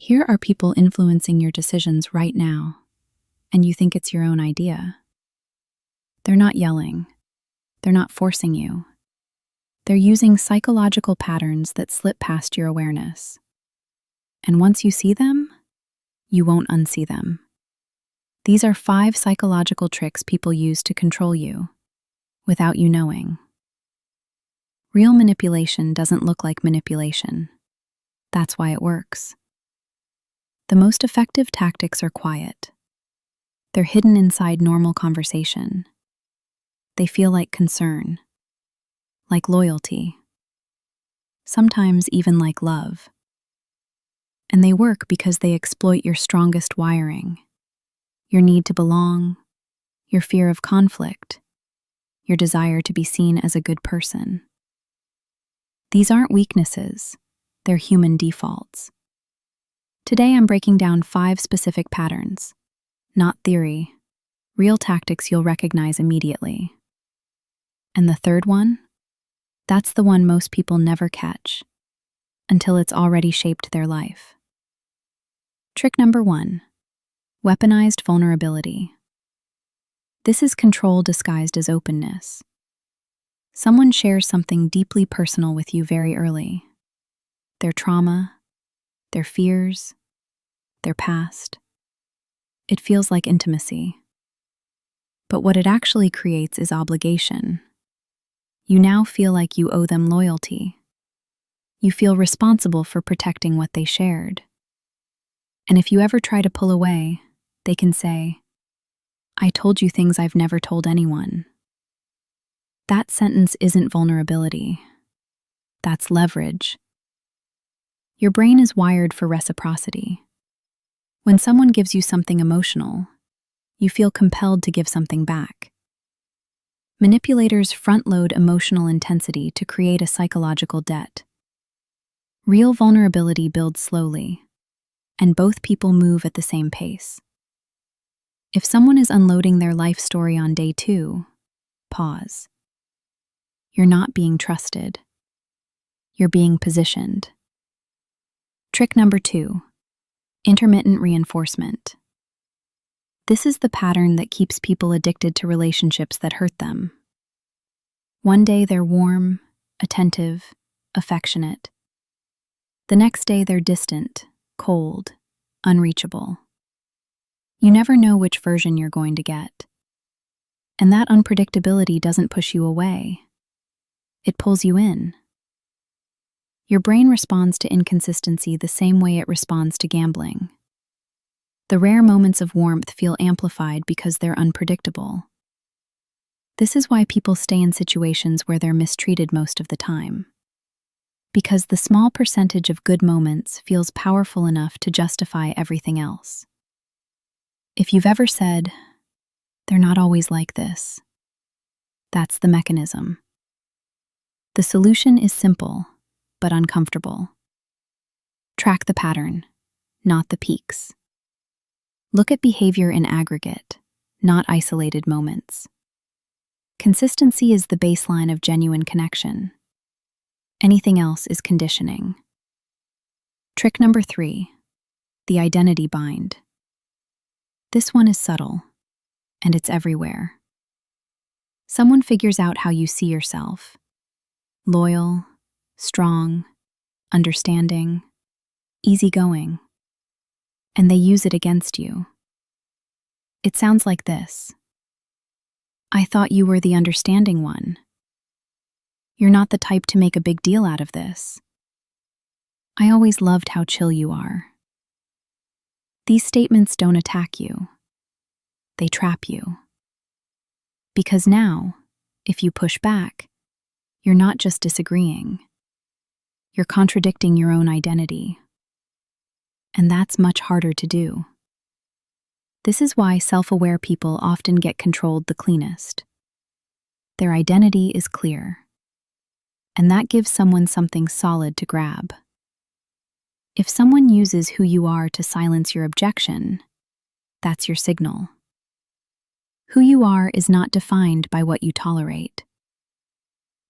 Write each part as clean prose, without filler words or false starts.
Here are people influencing your decisions right now, and you think it's your own idea. They're not yelling. They're not forcing you. They're using psychological patterns that slip past your awareness. And once you see them, you won't unsee them. These are 5 psychological tricks people use to control you, without you knowing. Real manipulation doesn't look like manipulation. That's why it works. The most effective tactics are quiet. They're hidden inside normal conversation. They feel like concern, like loyalty, sometimes even like love. And they work because they exploit your strongest wiring, your need to belong, your fear of conflict, your desire to be seen as a good person. These aren't weaknesses, they're human defaults. Today I'm breaking down 5 specific patterns, not theory, real tactics you'll recognize immediately. And the third one? That's the one most people never catch, until it's already shaped their life. Trick number 1, weaponized vulnerability. This is control disguised as openness. Someone shares something deeply personal with you very early. Their trauma, their fears, their past. It feels like intimacy. But what it actually creates is obligation. You now feel like you owe them loyalty. You feel responsible for protecting what they shared. And if you ever try to pull away, they can say, "I told you things I've never told anyone." That sentence isn't vulnerability. That's leverage. Your brain is wired for reciprocity. When someone gives you something emotional, you feel compelled to give something back. Manipulators front-load emotional intensity to create a psychological debt. Real vulnerability builds slowly, and both people move at the same pace. If someone is unloading their life story on day 2, pause. You're not being trusted. You're being positioned. Trick number 2, intermittent reinforcement. This is the pattern that keeps people addicted to relationships that hurt them. One day they're warm, attentive, affectionate. The next day they're distant, cold, unreachable. You never know which version you're going to get. And that unpredictability doesn't push you away. It pulls you in. Your brain responds to inconsistency the same way it responds to gambling. The rare moments of warmth feel amplified because they're unpredictable. This is why people stay in situations where they're mistreated most of the time. Because the small percentage of good moments feels powerful enough to justify everything else. If you've ever said, "They're not always like this," that's the mechanism. The solution is simple, but uncomfortable. Track the pattern, not the peaks. Look at behavior in aggregate, not isolated moments. Consistency is the baseline of genuine connection. Anything else is conditioning. Trick number 3, the identity bind. This one is subtle, and it's everywhere. Someone figures out how you see yourself. Loyal, strong, understanding, easygoing. And they use it against you. It sounds like this. "I thought you were the understanding one. You're not the type to make a big deal out of this. I always loved how chill you are." These statements don't attack you. They trap you. Because now, if you push back, you're not just disagreeing. You're contradicting your own identity. And that's much harder to do. This is why self-aware people often get controlled the cleanest. Their identity is clear. And that gives someone something solid to grab. If someone uses who you are to silence your objection, that's your signal. Who you are is not defined by what you tolerate.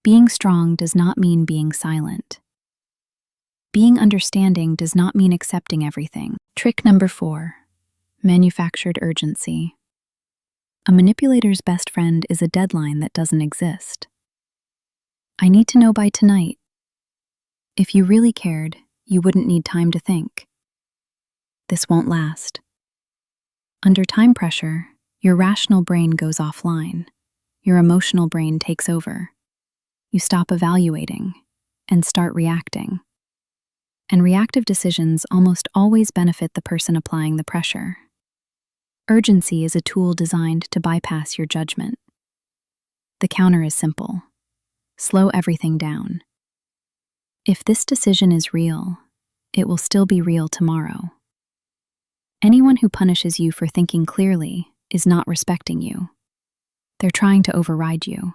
Being strong does not mean being silent. Being understanding does not mean accepting everything. Trick number 4. Manufactured urgency. A manipulator's best friend is a deadline that doesn't exist. I need to know by tonight. If you really cared, you wouldn't need time to think. This won't last. Under time pressure, your rational brain goes offline. Your emotional brain takes over. You stop evaluating and start reacting. And reactive decisions almost always benefit the person applying the pressure. Urgency is a tool designed to bypass your judgment. The counter is simple. Slow everything down. If this decision is real, it will still be real tomorrow. Anyone who punishes you for thinking clearly is not respecting you. They're trying to override you.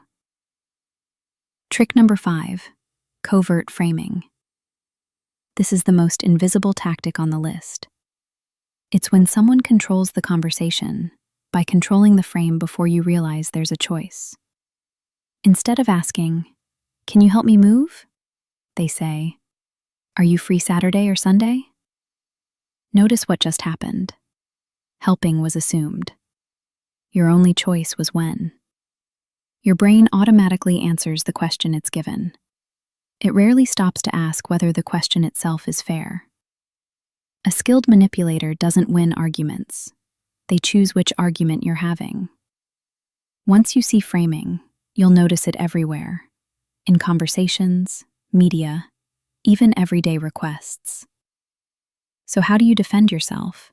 Trick number 5, covert framing. This is the most invisible tactic on the list. It's when someone controls the conversation by controlling the frame before you realize there's a choice. Instead of asking, "Can you help me move?" they say, "Are you free Saturday or Sunday?" Notice what just happened. Helping was assumed. Your only choice was when. Your brain automatically answers the question it's given. It rarely stops to ask whether the question itself is fair. A skilled manipulator doesn't win arguments. They choose which argument you're having. Once you see framing, you'll notice it everywhere. In conversations, media, even everyday requests. So how do you defend yourself?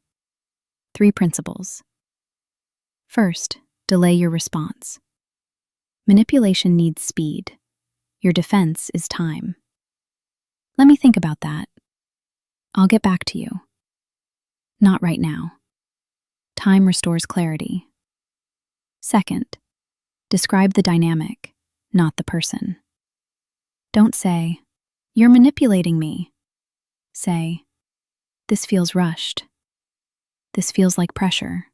3 principles. First, delay your response. Manipulation needs speed. Your defense is time. Let me think about that. I'll get back to you. Not right now. Time restores clarity. Second, describe the dynamic, not the person. Don't say, "You're manipulating me." Say, "This feels rushed. This feels like pressure."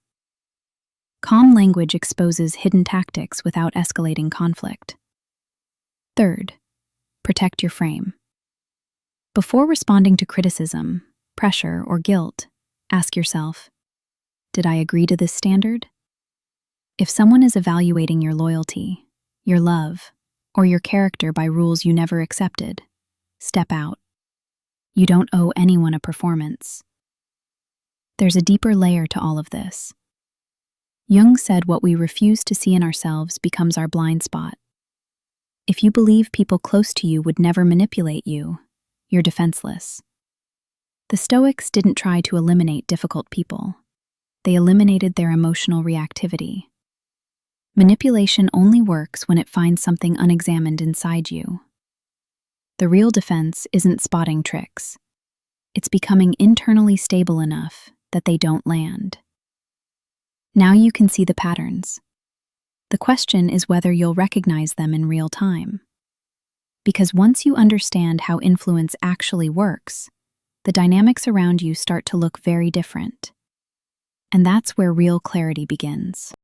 Calm language exposes hidden tactics without escalating conflict. Third, protect your frame. Before responding to criticism, pressure, or guilt, ask yourself, did I agree to this standard? If someone is evaluating your loyalty, your love, or your character by rules you never accepted, step out. You don't owe anyone a performance. There's a deeper layer to all of this. Jung said what we refuse to see in ourselves becomes our blind spot. If you believe people close to you would never manipulate you, you're defenseless. The Stoics didn't try to eliminate difficult people. They eliminated their emotional reactivity. Manipulation only works when it finds something unexamined inside you. The real defense isn't spotting tricks. It's becoming internally stable enough that they don't land. Now you can see the patterns. The question is whether you'll recognize them in real time. Because once you understand how influence actually works, the dynamics around you start to look very different. And that's where real clarity begins.